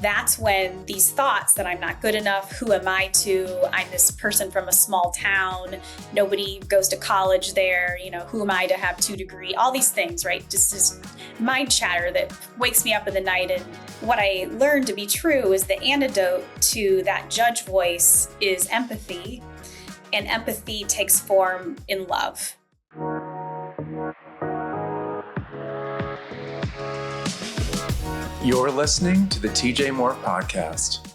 That's when these thoughts that I'm not good enough, who am I to, I'm this person from a small town, nobody goes to college there, who am I to have 2 degrees, all these things, right? Just this mind chatter that wakes me up in the night. And what I learned to be true is the antidote to that judge voice is empathy, and empathy takes form in love. You're listening to the TJ Moore Podcast.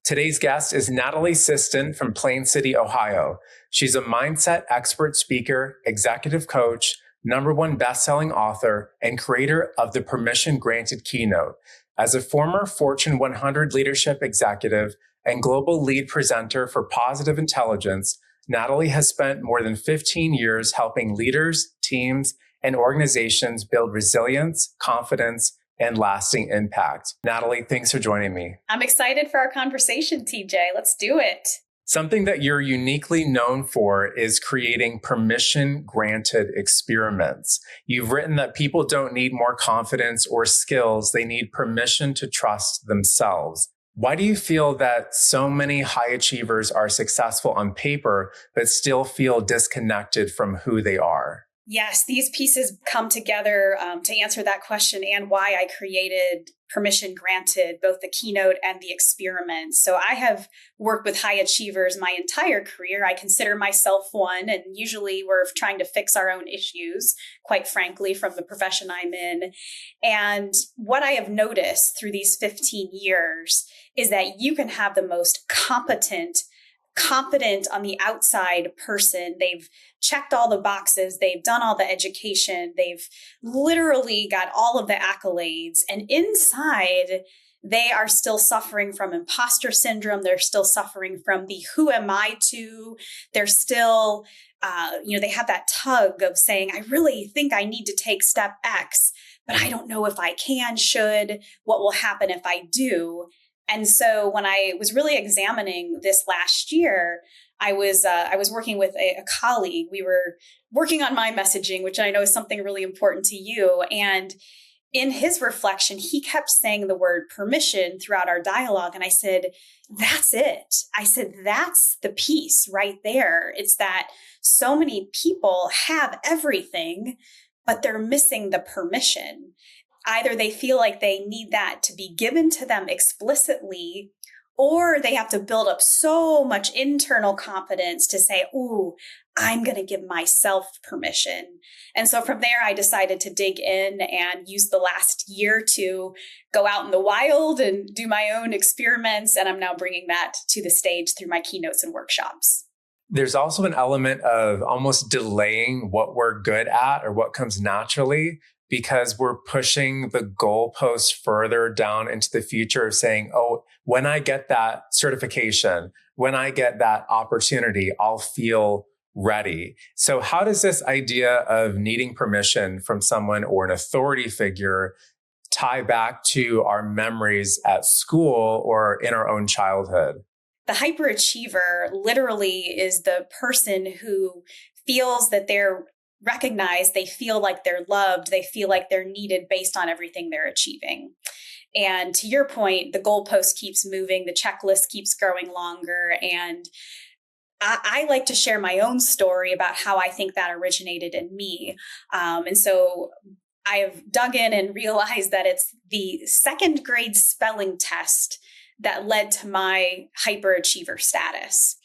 Today's guest is Natalie Siston from Plain City, Ohio. She's a mindset expert speaker, executive coach, #1 best-selling author, and creator of the Permission Granted keynote. As a former Fortune 100 leadership executive and global lead presenter for Positive Intelligence, Natalie has spent more than 15 years helping leaders, teams, and organizations build resilience, confidence, and lasting impact. Natalie, thanks for joining me. I'm excited for our conversation, TJ. Let's do it. Something that you're uniquely known for is creating permission-granted experiments. You've written that people don't need more confidence or skills, they need permission to trust themselves. Why do you feel that so many high achievers are successful on paper, but still feel disconnected from who they are? Yes, these pieces come together to answer that question and why I created Permission Granted, both the keynote and the experiment. So I have worked with high achievers my entire career. I consider myself one, and usually we're trying to fix our own issues, quite frankly, from the profession I'm in. And what I have noticed through these 15 years is that you can have the most confident on the outside person. They've checked all the boxes. They've done all the education. They've literally got all of the accolades. And inside, they are still suffering from imposter syndrome. They're still suffering from the who am I to. They're still, they have that tug of saying, I really think I need to take step X, but I don't know if I can, should, what will happen if I do. And so when I was really examining this last year, I was working with a colleague. We were working on my messaging, which I know is something really important to you. And in his reflection, he kept saying the word permission throughout our dialogue. And I said, that's it. I said, that's the piece right there. It's that so many people have everything, but they're missing the permission. Either they feel like they need that to be given to them explicitly, or they have to build up so much internal confidence to say, ooh, I'm going to give myself permission. And so from there, I decided to dig in and use the last year to go out in the wild and do my own experiments. And I'm now bringing that to the stage through my keynotes and workshops. There's also an element of almost delaying what we're good at or what comes naturally, because we're pushing the goalposts further down into the future of saying, oh, when I get that certification, when I get that opportunity, I'll feel ready. So how does this idea of needing permission from someone or an authority figure tie back to our memories at school or in our own childhood? The hyperachiever literally is the person who feels that they're recognized, they feel like they're loved, they feel like they're needed based on everything they're achieving. And to your point, the goalpost keeps moving, the checklist keeps growing longer. And I like to share my own story about how I think that originated in me. And so I have dug in and realized that it's the second grade spelling test that led to my hyperachiever status.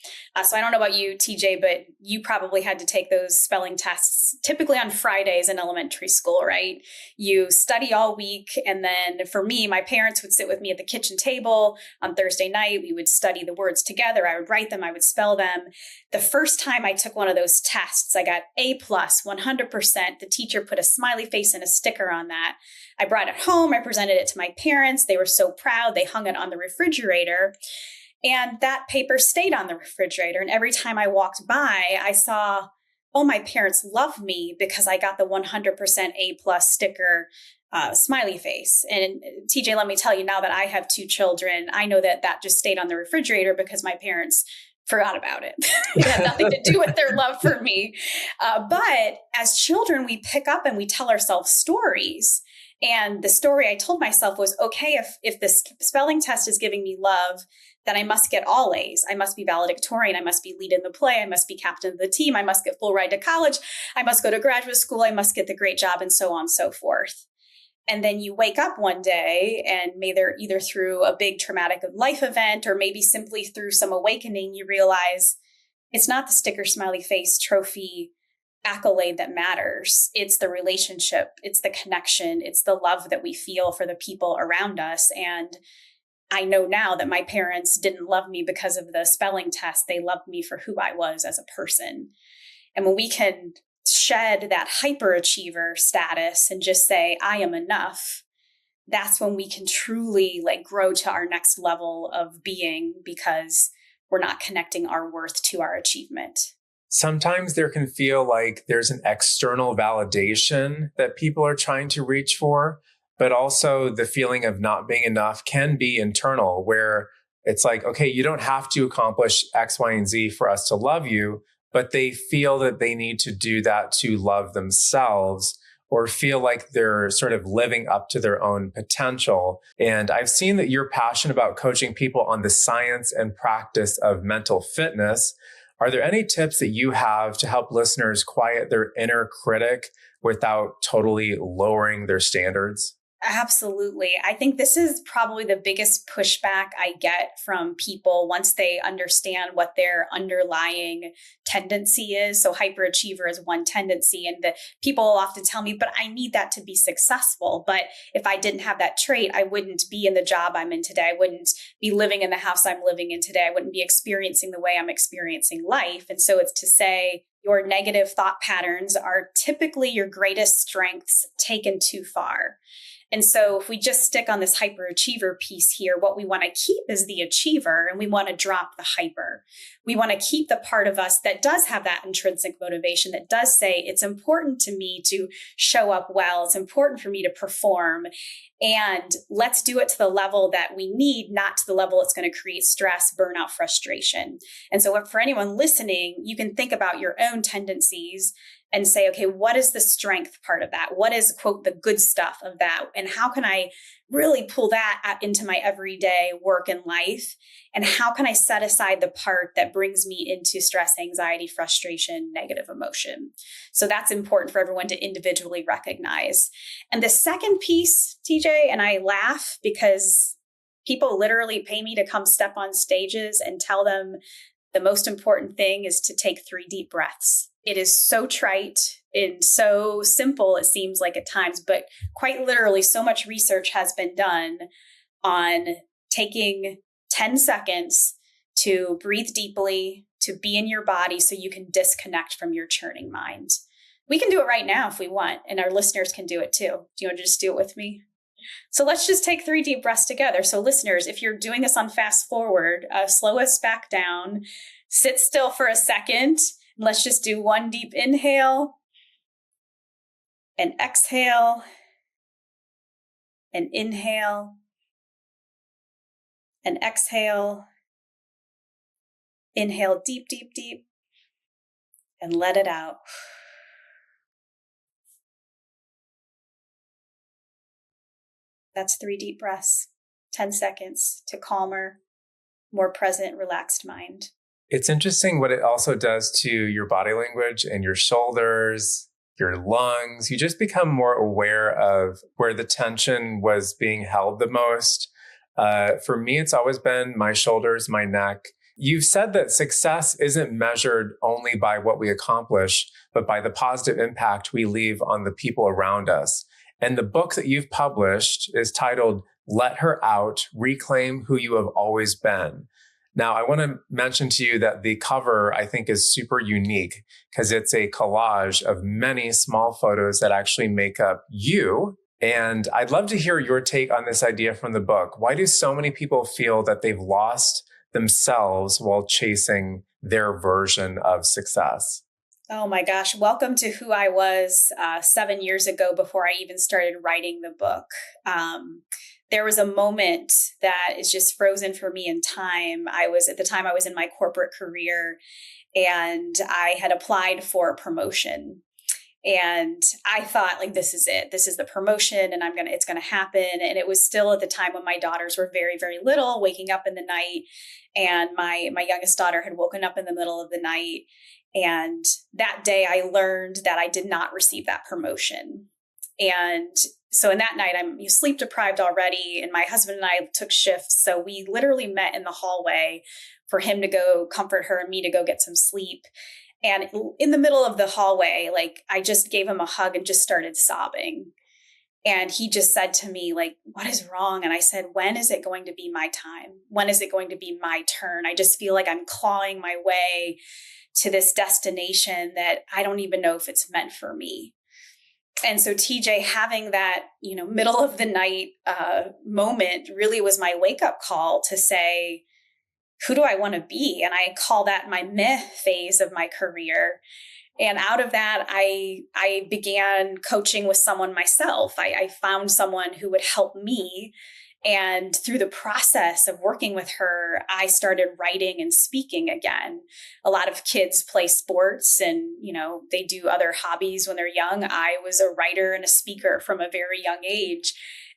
So I don't know about you, TJ, but you probably had to take those spelling tests typically on Fridays in elementary school, right? You study all week. And then for me, my parents would sit with me at the kitchen table on Thursday night. We would study the words together. I would write them. I would spell them. The first time I took one of those tests, I got A+, 100%. The teacher put a smiley face and a sticker on that. I brought it home. I presented it to my parents. They were so proud. They hung it on the refrigerator. And that paper stayed on the refrigerator. And every time I walked by, I saw, oh, my parents love me because I got the 100% A+ sticker, smiley face. And TJ, let me tell you, now that I have 2 children, I know that that just stayed on the refrigerator because my parents forgot about it. It had nothing to do with their love for me. But as children, we pick up and we tell ourselves stories. And the story I told myself was, okay, if the spelling test is giving me love, then I must get all A's. I must be valedictorian. I must be lead in the play. I must be captain of the team. I must get full ride to college. I must go to graduate school. I must get the great job, and so on and so forth. And then you wake up one day and either through a big traumatic life event or maybe simply through some awakening, you realize it's not the sticker smiley face trophy accolade that matters. It's the relationship. It's the connection. It's the love that we feel for the people around us. And I know now that my parents didn't love me because of the spelling test. They loved me for who I was as a person. And when we can shed that hyperachiever status and just say, I am enough, that's when we can truly grow to our next level of being, because we're not connecting our worth to our achievement. Sometimes there can feel like there's an external validation that people are trying to reach for, but also the feeling of not being enough can be internal, where it's like, okay, you don't have to accomplish X, Y, and Z for us to love you, but they feel that they need to do that to love themselves, or feel like they're sort of living up to their own potential. And I've seen that you're passionate about coaching people on the science and practice of mental fitness. Are there any tips that you have to help listeners quiet their inner critic without totally lowering their standards? Absolutely. I think this is probably the biggest pushback I get from people once they understand what their underlying tendency is. So hyperachiever is one tendency, and the people will often tell me, but I need that to be successful. But if I didn't have that trait, I wouldn't be in the job I'm in today. I wouldn't be living in the house I'm living in today. I wouldn't be experiencing the way I'm experiencing life. And so it's to say, your negative thought patterns are typically your greatest strengths taken too far. And so if we just stick on this hyperachiever piece here, what we want to keep is the achiever, and we want to drop the hyper. We want to keep the part of us that does have that intrinsic motivation, that does say, it's important to me to show up well. It's important for me to perform. And let's do it to the level that we need, not to the level it's going to create stress, burnout, frustration. And so for anyone listening, you can think about your own tendencies and say, okay, what is the strength part of that? What is, quote, the good stuff of that? And how can I really pull that into my everyday work and life? And how can I set aside the part that brings me into stress, anxiety, frustration, negative emotion? So that's important for everyone to individually recognize. And the second piece, TJ, and I laugh because people literally pay me to come step on stages and tell them the most important thing is to take 3 deep breaths. It is so trite and so simple, it seems like at times, but quite literally, so much research has been done on taking 10 seconds to breathe deeply, to be in your body so you can disconnect from your churning mind. We can do it right now if we want, and our listeners can do it too. Do you want to just do it with me? So let's just take 3 deep breaths together. So listeners, if you're doing this on fast forward, slow us back down, sit still for a second. Let's just do 1 deep inhale and exhale and inhale and exhale. Inhale deep, deep, deep, and let it out. That's 3 deep breaths, 10 seconds to calmer, more present, relaxed mind. It's interesting what it also does to your body language and your shoulders, your lungs. You just become more aware of where the tension was being held the most. For me, it's always been my shoulders, my neck. You've said that success isn't measured only by what we accomplish, but by the positive impact we leave on the people around us. And the book that you've published is titled, Let Her Out, Reclaim Who You Have Always Been. Now, I want to mention to you that the cover, I think, is super unique because it's a collage of many small photos that actually make up you. And I'd love to hear your take on this idea from the book. Why do so many people feel that they've lost themselves while chasing their version of success? Oh my gosh. Welcome to who I was 7 years ago before I even started writing the book. There was a moment that is just frozen for me in time. At the time I was in my corporate career, and I had applied for a promotion. And I thought, like, this is it. This is the promotion, and it's going to happen. And it was still at the time when my daughters were very, very little, waking up in the night. And my youngest daughter had woken up in the middle of the night. And that day I learned that I did not receive that promotion. And so in that night, I'm sleep deprived already, and my husband and I took shifts. So we literally met in the hallway for him to go comfort her and me to go get some sleep. And in the middle of the hallway, like, I just gave him a hug and just started sobbing. And he just said to me, like, what is wrong? And I said, when is it going to be my time? When is it going to be my turn? I just feel like I'm clawing my way to this destination that I don't even know if it's meant for me. And so TJ, having that, middle of the night moment really was my wake up call to say, who do I want to be? And I call that my meh phase of my career. And out of that, I began coaching with someone myself. I found someone who would help me. And through the process of working with her, I started writing and speaking again. A lot of kids play sports and, they do other hobbies when they're young. I was a writer and a speaker from a very young age.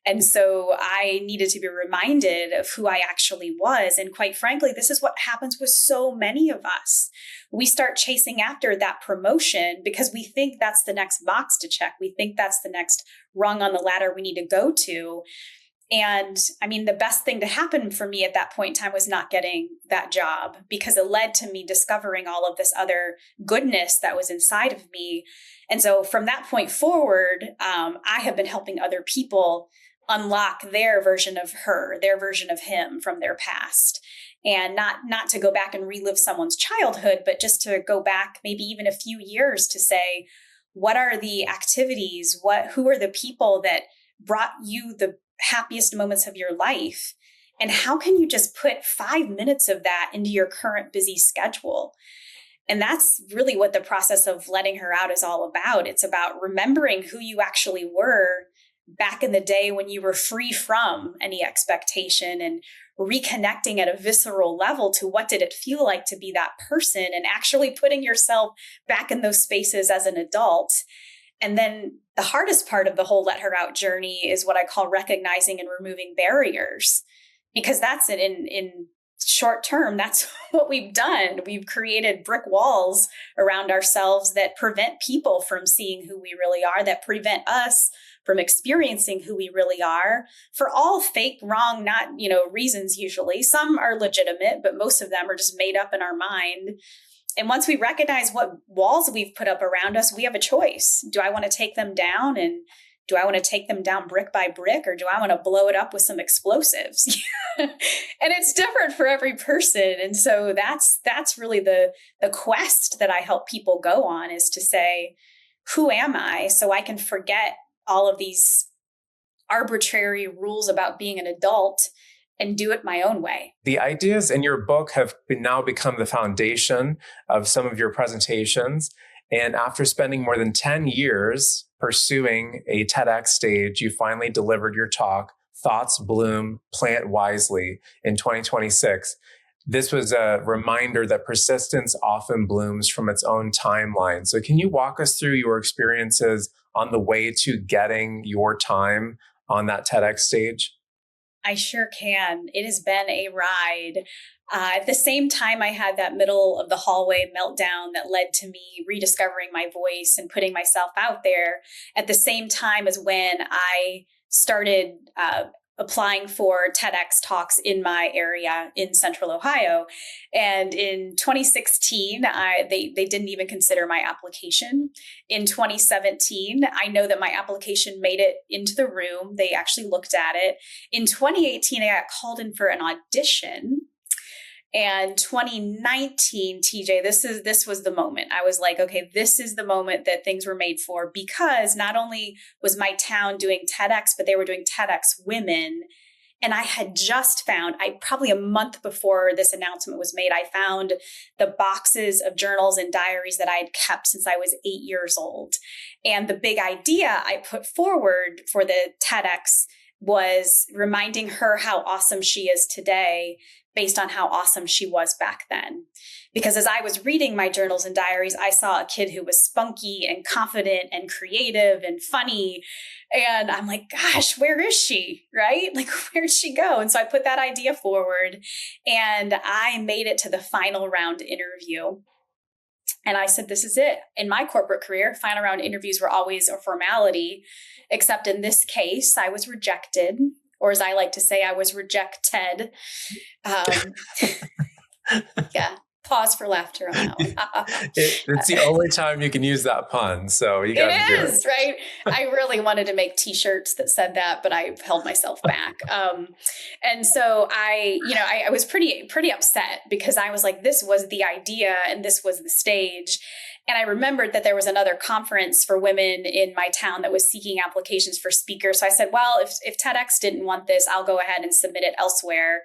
And so I needed to be reminded of who I actually was. And quite frankly, this is what happens with so many of us. We start chasing after that promotion because we think that's the next box to check. We think that's the next rung on the ladder we need to go to. And I mean, the best thing to happen for me at that point in time was not getting that job, because it led to me discovering all of this other goodness that was inside of me. And so from that point forward, I have been helping other people unlock their version of her, their version of him from their past. And not to go back and relive someone's childhood, but just to go back maybe even a few years to say, what are the activities? Who are the people that brought you the happiest moments of your life? And how can you just put 5 minutes of that into your current busy schedule? And that's really what the process of letting her out is all about. It's about remembering who you actually were back in the day when you were free from any expectation, and reconnecting at a visceral level to what did it feel like to be that person, and actually putting yourself back in those spaces as an adult. And then the hardest part of the whole let her out journey is what I call recognizing and removing barriers, because that's in short term, that's what we've done. We've created brick walls around ourselves that prevent people from seeing who we really are, that prevent us from experiencing who we really are, for all fake, wrong, not, reasons usually. Some are legitimate, but most of them are just made up in our mind. And once we recognize what walls we've put up around us, we have a choice. Do I want to take them down? And do I want to take them down brick by brick, or do I want to blow it up with some explosives? And it's different for every person. And so that's really the quest that I help people go on, is to say, who am I? So I can forget all of these arbitrary rules about being an adult and do it my own way. The ideas in your book have now become the foundation of some of your presentations. And after spending more than 10 years pursuing a TEDx stage, you finally delivered your talk, Thoughts Bloom, Plant Wisely, in 2026. This was a reminder that persistence often blooms from its own timeline. So can you walk us through your experiences on the way to getting your time on that TEDx stage? I sure can. It has been a ride. At the same time, I had that middle of the hallway meltdown that led to me rediscovering my voice and putting myself out there. At the same time as when I started applying for TEDx talks in my area in Central Ohio. And in 2016, they didn't even consider my application. In 2017, I know that my application made it into the room. They actually looked at it. In 2018, I got called in for an audition. And 2019, TJ, this was the moment. I was like, okay, this is the moment that things were made for, because not only was my town doing TEDx, but they were doing TEDx Women. And I had just found, probably a month before this announcement was made, I found the boxes of journals and diaries that I had kept since I was 8 years old. And the big idea I put forward for the TEDx was reminding her how awesome she is today based on how awesome she was back then. Because as I was reading my journals and diaries, I saw a kid who was spunky and confident and creative and funny. And I'm like, gosh, where is she? Right? Like, where'd she go? And so I put that idea forward and I made it to the final round interview. And I said, this is it. In my corporate career, final round interviews were always a formality, except in this case, I was rejected, or as I like to say, I was rejected. Yeah. Pause for laughter on that one. It's the only time you can use that pun. So you got to do it. It is, right? I really wanted to make t-shirts that said that, but I held myself back. And so I was pretty upset because I was like, this was the idea and this was the stage. And I remembered that there was another conference for women in my town that was seeking applications for speakers. So I said, well, if TEDx didn't want this, I'll go ahead and submit it elsewhere.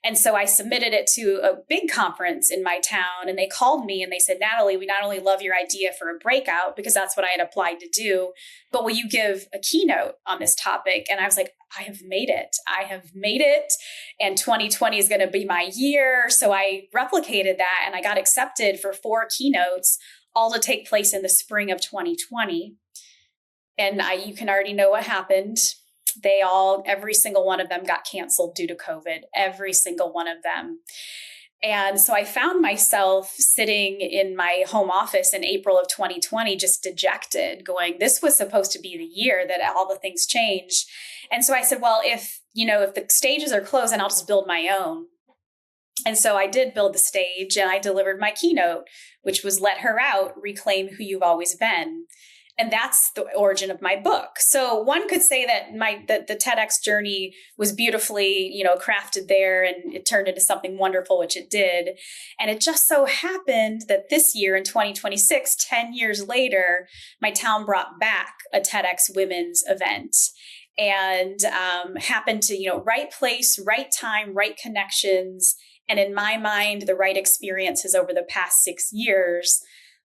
And so I submitted it to a big conference in my town. And they called me and they said, Natalie, we not only love your idea for a breakout, because that's what I had applied to do, but will you give a keynote on this topic? And I was like, I have made it. I have made it. And 2020 is going to be my year. So I replicated that and I got accepted for 4 keynotes, all to take place in the spring of 2020. And you can already know what happened. Every single one of them got canceled due to COVID, every single one of them. And so I found myself sitting in my home office in April of 2020, just dejected, going, this was supposed to be the year that all the things changed. And so I said, well, if the stages are closed, then I'll just build my own. And so I did build the stage and I delivered my keynote, which was Let Her Out, Reclaim Who You've Always Been. And that's the origin of my book. So one could say that the TEDx journey was beautifully, crafted there and it turned into something wonderful, which it did. And it just so happened that this year in 2026, 10 years later, my town brought back a TEDx women's event. And happened to, right place, right time, right connections. And in my mind, the right experiences over the past 6 years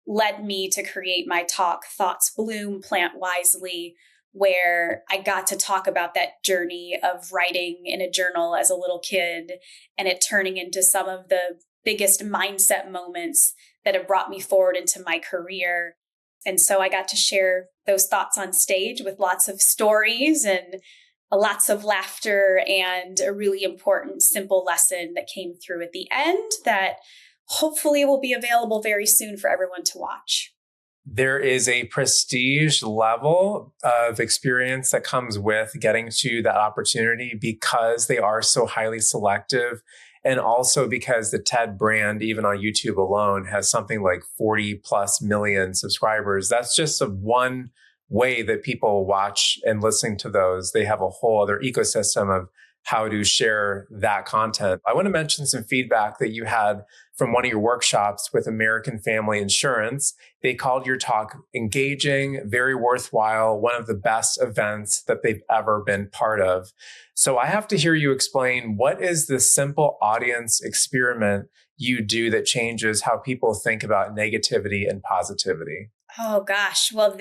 led me to create my talk, Thoughts Bloom, Plant Wisely, where I got to talk about that journey of writing in a journal as a little kid and it turning into some of the biggest mindset moments that have brought me forward into my career. And so I got to share those thoughts on stage with lots of stories and lots of laughter and a really important, simple lesson that came through at the end that hopefully will be available very soon for everyone to watch. There is a prestige level of experience that comes with getting to that opportunity because they are so highly selective. And also because the TED brand, even on YouTube alone, has something like 40 plus million subscribers. That's just one way that people watch and listen to those. They have a whole other ecosystem of how to share that content. I want to mention some feedback that you had from one of your workshops with American Family Insurance. They called your talk engaging, very worthwhile, one of the best events that they've ever been part of. So I have to hear you explain, what is the simple audience experiment you do that changes how people think about negativity and positivity? Oh gosh. Well,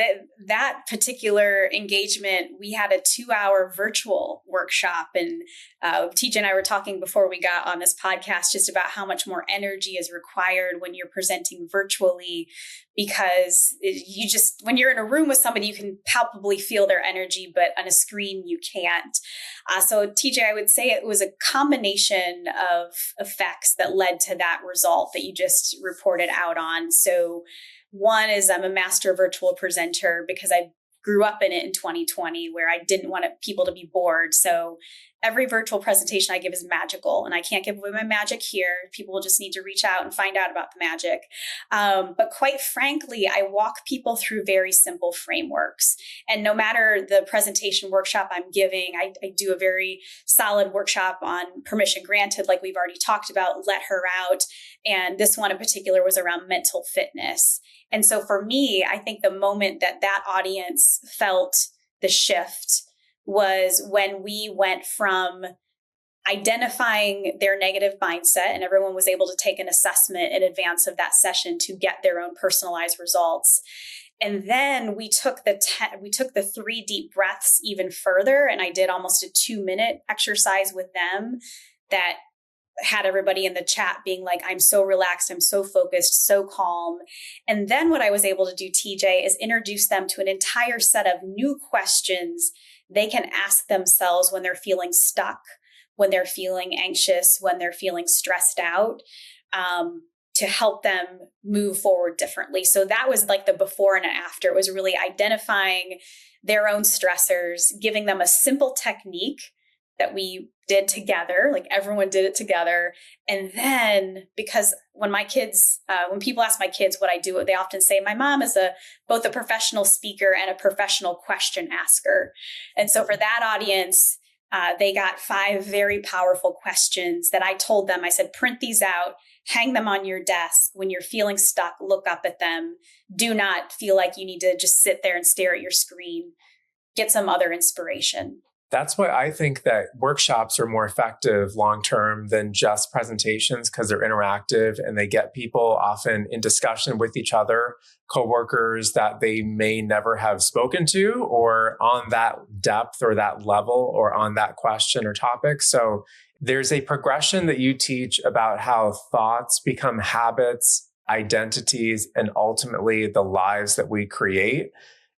that particular engagement, we had a 2-hour virtual workshop, and TJ and I were talking before we got on this podcast just about how much more energy is required when you're presenting virtually, because when you're in a room with somebody, you can palpably feel their energy, but on a screen you can't. So TJ, I would say it was a combination of effects that led to that result that you just reported out on. So one is I'm a master virtual presenter because I grew up in it in 2020 where I didn't want people to be bored. So every virtual presentation I give is magical, and I can't give away my magic here. People will just need to reach out and find out about the magic. But quite frankly, I walk people through very simple frameworks. And no matter the presentation workshop I'm giving, I do a very solid workshop on permission granted, like we've already talked about, Let Her Out. And this one in particular was around mental fitness. And so for me, I think the moment that audience felt the shift was when we went from identifying their negative mindset, and everyone was able to take an assessment in advance of that session to get their own personalized results. And then we took the 3 deep breaths even further. And I did almost a 2-minute exercise with them that had everybody in the chat being like, I'm so relaxed, I'm so focused, so calm. And then what I was able to do, TJ, is introduce them to an entire set of new questions they can ask themselves when they're feeling stuck, when they're feeling anxious, when they're feeling stressed out, to help them move forward differently. So that was like the before and after. It was really identifying their own stressors, giving them a simple technique that we did together, like everyone did it together. And then, because when people ask my kids what I do, they often say, my mom is both a professional speaker and a professional question asker. And so for that audience, they got 5 very powerful questions that I told them. I said, print these out, hang them on your desk. When you're feeling stuck, look up at them. Do not feel like you need to just sit there and stare at your screen. Get some other inspiration. That's why I think that workshops are more effective long-term than just presentations, because they're interactive and they get people often in discussion with each other, coworkers that they may never have spoken to, or on that depth or that level or on that question or topic. So there's a progression that you teach about how thoughts become habits, identities, and ultimately the lives that we create.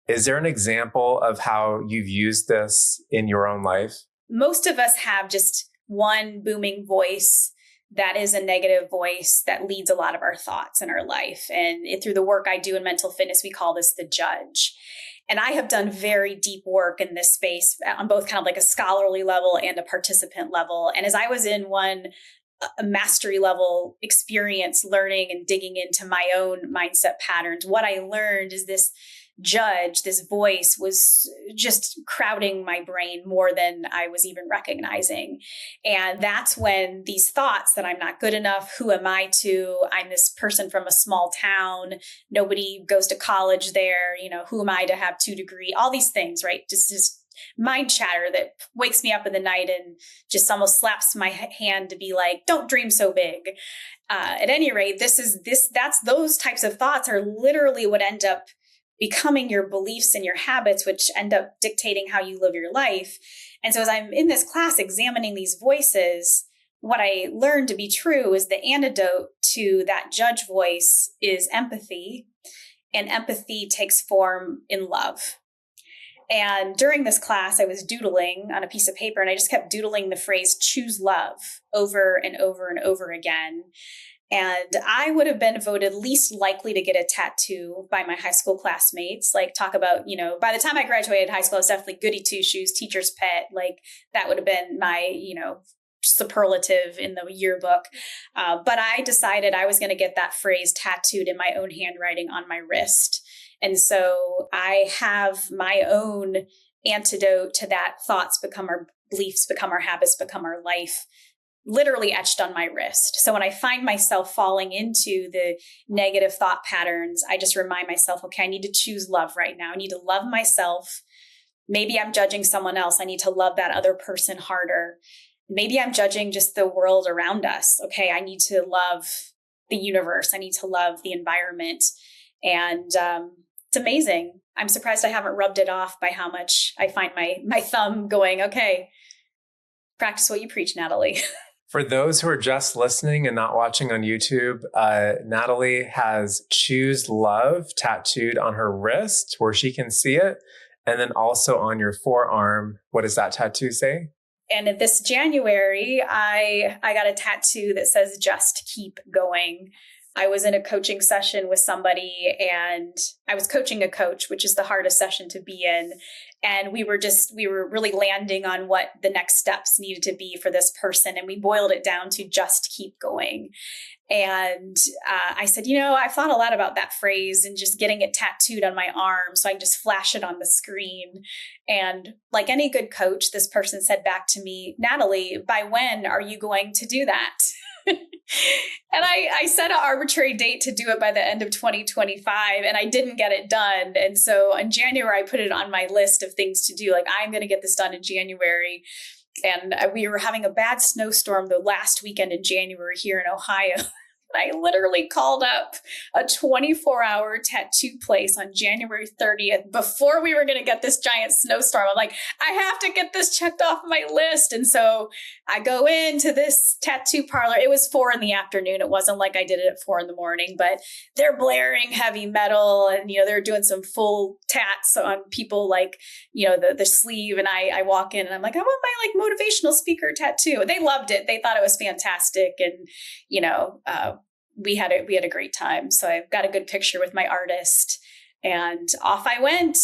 Is there an example of how you've used this in your own life? Most of us have just one booming voice that is a negative voice that leads a lot of our thoughts in our life. And through the work I do in mental fitness, we call this the judge. And I have done very deep work in this space on both kind of like a scholarly level and a participant level. And as I was in a mastery level experience, learning and digging into my own mindset patterns, what I learned is this voice was just crowding my brain more than I was even recognizing. And that's when these thoughts that I'm not good enough, who am I to, I'm this person from a small town, nobody goes to college there, who am I to have 2 degrees, all these things, right? Just mind chatter that wakes me up in the night and just almost slaps my hand to be like, don't dream so big. At any rate, those types of thoughts are literally what end up becoming your beliefs and your habits, which end up dictating how you live your life. And so as I'm in this class examining these voices, what I learned to be true is the antidote to that judge voice is empathy. And empathy takes form in love. And during this class, I was doodling on a piece of paper, and I just kept doodling the phrase choose love over and over and over again. And I would have been voted least likely to get a tattoo by my high school classmates. Like, talk about, by the time I graduated high school, I was definitely goody two shoes, teacher's pet. Like, that would have been my, superlative in the yearbook. But I decided I was going to get that phrase tattooed in my own handwriting on my wrist. And so I have my own antidote to that. Thoughts become our beliefs, become our habits, become our life, literally etched on my wrist. So when I find myself falling into the negative thought patterns, I just remind myself, okay, I need to choose love right now. I need to love myself. Maybe I'm judging someone else. I need to love that other person harder. Maybe I'm judging just the world around us. Okay, I need to love the universe. I need to love the environment. And it's amazing. I'm surprised I haven't rubbed it off by how much I find my thumb going, okay, practice what you preach, Natalie. For those who are just listening and not watching on YouTube, Natalie has Choose Love tattooed on her wrist where she can see it. And then also on your forearm. What does that tattoo say? And this January, I got a tattoo that says, just keep going. I was in a coaching session with somebody, and I was coaching a coach, which is the hardest session to be in. And we were really landing on what the next steps needed to be for this person. And we boiled it down to just keep going. And I said, I've thought a lot about that phrase and just getting it tattooed on my arm so I can just flash it on the screen. And like any good coach, this person said back to me, Natalie, by when are you going to do that? And I set an arbitrary date to do it by the end of 2025, and I didn't get it done. And so in January, I put it on my list of things to do. Like, I'm going to get this done in January. And we were having a bad snowstorm the last weekend in January here in Ohio. I literally called up a 24-hour tattoo place on January 30th before we were going to get this giant snowstorm. I'm like, I have to get this checked off my list. And so I go into this tattoo parlor. It was 4 p.m. It wasn't like I did it at 4 a.m, but they're blaring heavy metal and, they're doing some full tats on people like, the sleeve. And I walk in and I'm like, I want my motivational speaker tattoo. They loved it. They thought it was fantastic. And, we had a great time. So I've got a good picture with my artist and off I went.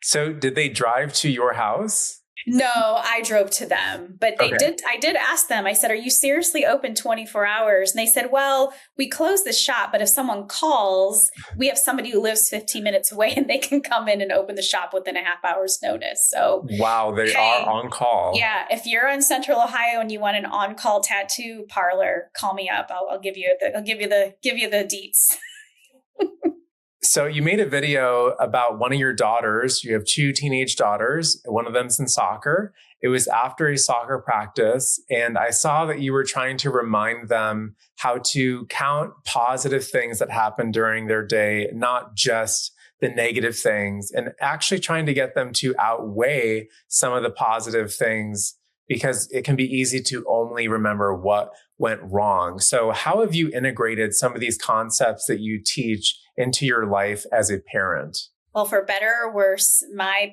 So did they drive to your house? No, I drove to them, but I did ask them, I said, are you seriously open 24 hours? And they said, well, we close the shop, but if someone calls, we have somebody who lives 15 minutes away and they can come in and open the shop within a half hour's notice. So wow, they are on call. Yeah. If you're in Central Ohio and you want an on-call tattoo parlor, call me up. I'll give you the deets. So you made a video about one of your daughters. You have 2 teenage daughters. One of them's in soccer. It was after a soccer practice. And I saw that you were trying to remind them how to count positive things that happened during their day, not just the negative things, and actually trying to get them to outweigh some of the positive things, because it can be easy to only remember what went wrong. So how have you integrated some of these concepts that you teach into your life as a parent? Well, for better or worse, my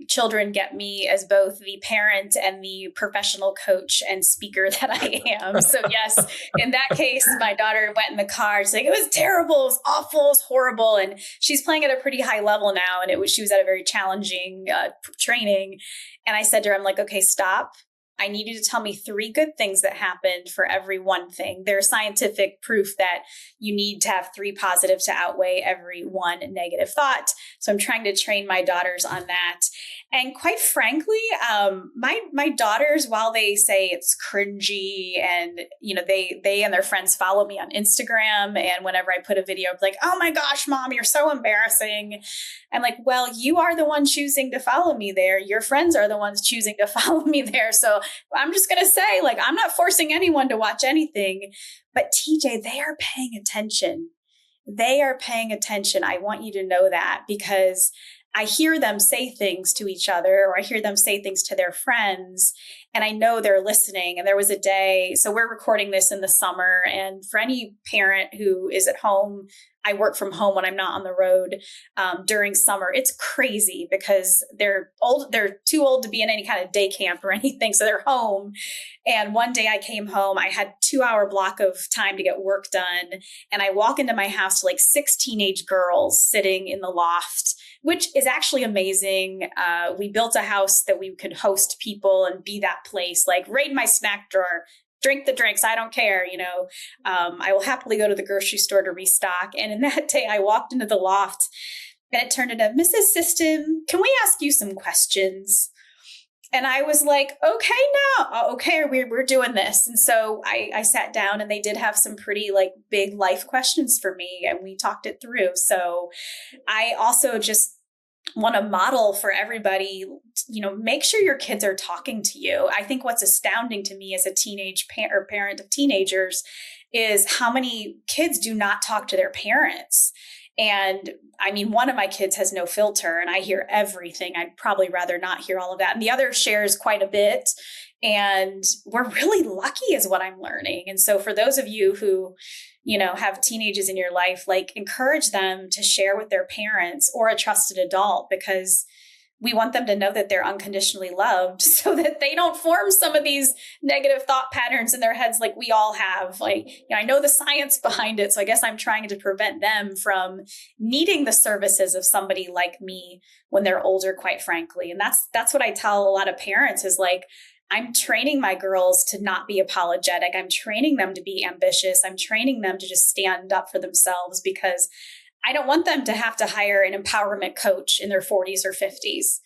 children get me as both the parent and the professional coach and speaker that I am. So yes, in that case, my daughter went in the car. She's like, it was terrible, it was awful, it was horrible. And she's playing at a pretty high level now. And she was at a very challenging training. And I said to her, I'm like, okay, stop. I need you to tell me 3 good things that happened for every one thing. There's scientific proof that you need to have 3 positive to outweigh every 1 negative thought. So I'm trying to train my daughters on that. And quite frankly, my daughters, while they say it's cringy and, they and their friends follow me on Instagram. And whenever I put a video, I'm like, oh my gosh, Mom, you're so embarrassing. I'm like, well, you are the one choosing to follow me there. Your friends are the ones choosing to follow me there. So I'm just going to say, I'm not forcing anyone to watch anything, but TJ, they are paying attention. They are paying attention. I want you to know that, because I hear them say things to each other, or I hear them say things to their friends, and I know they're listening. And there was a day, so we're recording this in the summer, and for any parent who is at home, I work from home when I'm not on the road during summer. It's crazy because they're old. They're too old to be in any kind of day camp or anything. So they're home. And one day I came home, I had 2-hour block of time to get work done. And I walk into my house to 6 teenage girls sitting in the loft, which is actually amazing. We built a house that we could host people and be that place, raid my snack drawer, drink the drinks. I don't care. I will happily go to the grocery store to restock. And in that day, I walked into the loft and it turned into, Mrs. Siston, can we ask you some questions? And I was like, okay, we're doing this. And so I sat down and they did have some pretty big life questions for me and we talked it through. So I also just want to model for everybody, make sure your kids are talking to you. I think what's astounding to me as a teenage parent of teenagers is how many kids do not talk to their parents. And I mean, one of my kids has no filter and I hear everything. I'd probably rather not hear all of that. And the other shares quite a bit. And we're really lucky is what I'm learning. And so for those of you who, have teenagers in your life, encourage them to share with their parents or a trusted adult, because we want them to know that they're unconditionally loved so that they don't form some of these negative thought patterns in their heads like we all have. I know the science behind it. So I guess I'm trying to prevent them from needing the services of somebody like me when they're older, quite frankly. And that's what I tell a lot of parents is I'm training my girls to not be apologetic. I'm training them to be ambitious. I'm training them to just stand up for themselves, because I don't want them to have to hire an empowerment coach in their 40s or 50s.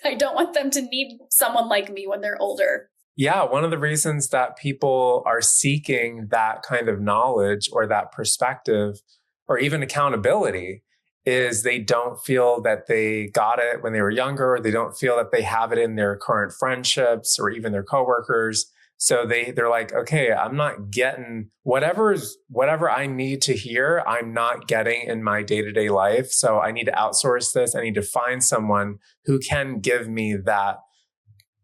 I don't want them to need someone like me when they're older. Yeah, one of the reasons that people are seeking that kind of knowledge or that perspective or even accountability is they don't feel that they got it when they were younger, or they don't feel that they have it in their current friendships or even their coworkers. So they're like, okay, I'm not getting whatever I need to hear, I'm not getting in my day-to-day life. So I need to outsource this. I need to find someone who can give me that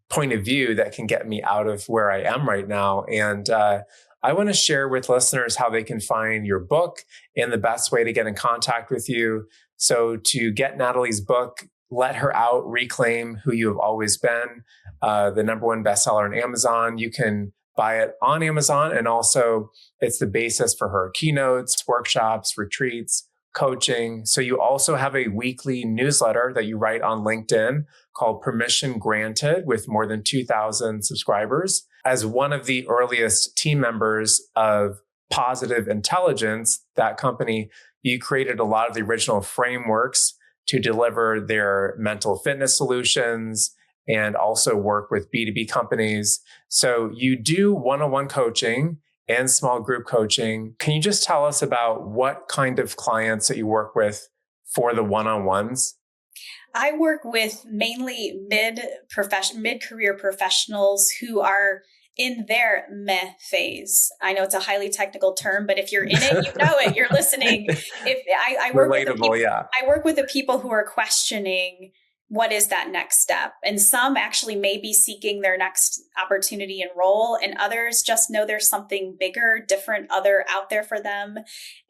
point of view that can get me out of where I am right now. And I want to share with listeners how they can find your book and the best way to get in contact with you. So to get Natalie's book, Let Her Out, Reclaim Who You Have Always Been, the #1 bestseller on Amazon. You can buy it on Amazon. And also it's the basis for her keynotes, workshops, retreats, coaching. So you also have a weekly newsletter that you write on LinkedIn called Permission Granted with more than 2,000 subscribers. As one of the earliest team members of Positive Intelligence, that company, you created a lot of the original frameworks to deliver their mental fitness solutions and also work with B2B companies. So you do one-on-one coaching and small group coaching. Can you just tell us about what kind of clients that you work with for the one-on-ones? I work with mainly mid-career professionals who are in their meh phase. I know it's a highly technical term, but if you're in it, you know it. You're listening. I work with the people, yeah. I work with the people who are questioning what is that next step, and some actually may be seeking their next opportunity and role, and others just know there's something bigger, different, other out there for them,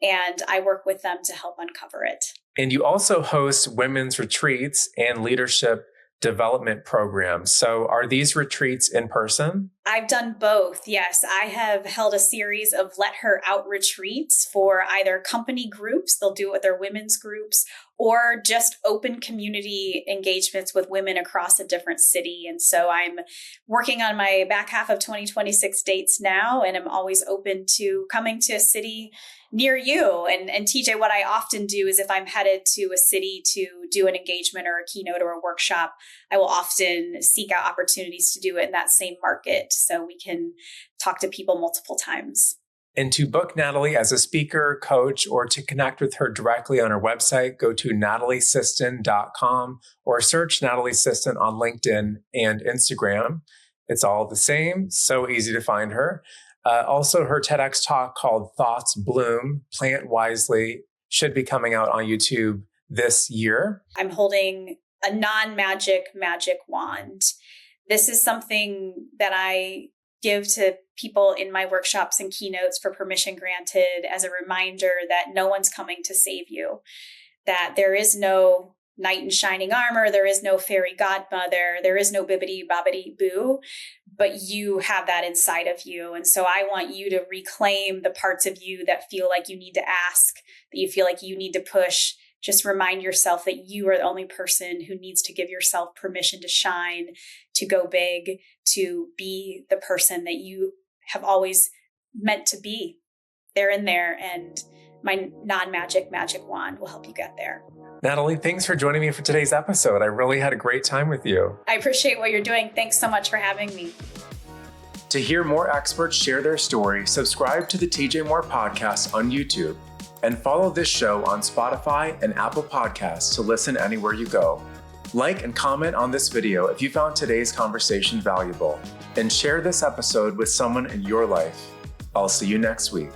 and I work with them to help uncover it. And you also host women's retreats and leadership development programs. So are these retreats in person? I've done both. Yes, I have held a series of Let Her Out retreats for either company groups, they'll do it with their women's groups, or just open community engagements with women across a different city. And so I'm working on my back half of 2026 dates now, and I'm always open to coming to a city near you. And TJ, what I often do is if I'm headed to a city to do an engagement or a keynote or a workshop, I will often seek out opportunities to do it in that same market so we can talk to people multiple times. And to book Natalie as a speaker, coach, or to connect with her directly on her website, go to nataliesiston.com or search Natalie Siston on LinkedIn and Instagram. It's all the same, so easy to find her. Also, her TEDx talk called Thoughts Bloom, Plant Wisely should be coming out on YouTube this year. I'm holding a non-magic magic wand. This is something that I give to people in my workshops and keynotes for Permission Granted as a reminder that no one's coming to save you, that there is no knight in shining armor, there is no fairy godmother, there is no bibbidi bobbidi boo, but you have that inside of you. And so I want you to reclaim the parts of you that feel like you need to ask, that you feel like you need to push. Just remind yourself that you are the only person who needs to give yourself permission to shine, to go big, to be the person that you have always meant to be. They're in there, and my non-magic magic wand will help you get there. Natalie, thanks for joining me for today's episode. I really had a great time with you. I appreciate what you're doing. Thanks so much for having me. To hear more experts share their story, subscribe to the TJ Moore Podcast on YouTube and follow this show on Spotify and Apple Podcasts to listen anywhere you go. Like and comment on this video if you found today's conversation valuable, and share this episode with someone in your life. I'll see you next week.